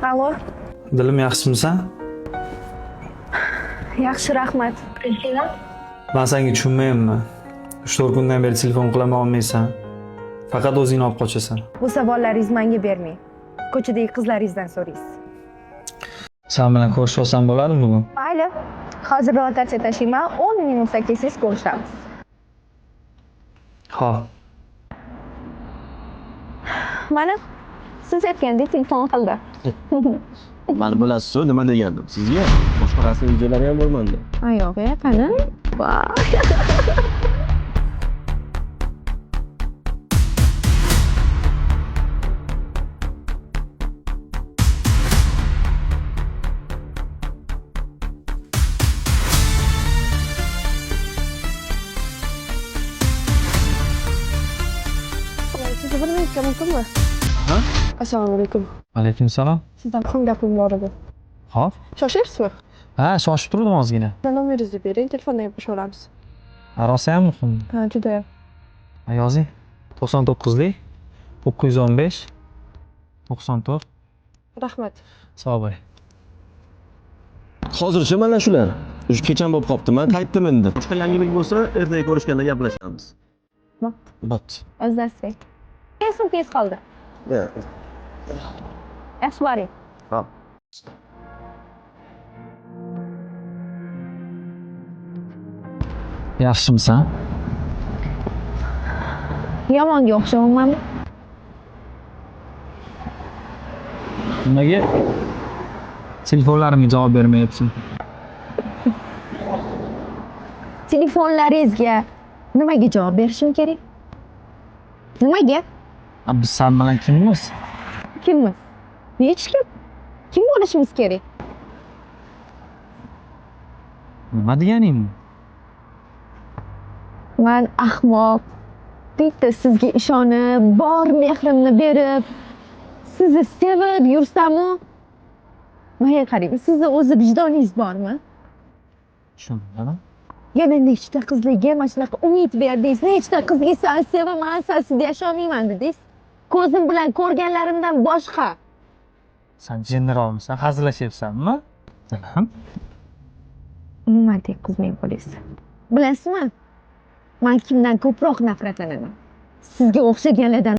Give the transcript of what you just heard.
Alo, Dilim yaxshimisan? yaxshi rahmat. Men senga tushunmayapman. 3-4 kundan beri telefon qilmay olmaysan. Faqat o'zingni olib qochasan. Bu savollaringizni menga bermang. Ko'chadagi qizlaringizdan so'raysiz. Sen bilan ko'rishib olsam bo'ladimi bugun? Mayli. Hozir rotatsiya tashiyman, 10 minutdan keyin siz ko'rishamiz. Xo'p. Mana siz aytgandek telefon qildi. Mana bilasiz-ku nima degandim sizga? Boshqa rasm videolari ham bo'lmadi. Yo'q, qani? Voy. Siz bir minutga mumkinmi? Ha? Assalomu alaykum. Alaykum salom. Sizdan muhim gapim bor edi. Xo'p. Shoshyapsizmi? Ha, shoshib turdim ozgina. Nomeringizni bering, telefondan gaplashamiz. Rosa ham muhim. Ha, judayam. Yozing. 99lik 915 94. Rahmat. Sog' bo'ling. Hozircha mana shular. O'sha kecham bo'lib qopti. Men qaytdim endi. Boshqa yangilik bo'lsa, ertaga ko'rishganda gaplashamiz. Bo'pti. O'zlarsizlar. Sumkangiz qoldi. Yaxshi boring. Xo'p. Yaxshimisan? Yomonga o'xshamayman. Nimaga telefonlarimga javob bermayapsan? Telefonlaringizga nimaga javob berishim kerak? Nimaga? Biz sen bilan kimmiz? Kimmiz? Hech kim. Kim bo'lishimiz kerak? Nima deganing? Men ahmoq, bitta sizga ishonib, bor mehrimni berib, sizni sevib yursamu, menga qarang, sizni o'zi vijdoningiz bormi? Tushundim. Yana nechta qizlarga mana shunaqa umid berdingiz, nechta qizga sen sevaman, sensiz yasholmayman dedingiz. Ko'zim bilan ko'rganlarimdan boshqa. Sen generalmisan, hazillashyapsanmi? Nima? Umuman tek qizmay qo'yasiz. Bilasizmi? Men kimdan ko'proq nafratlanaman? Sizga o'xshaganlardan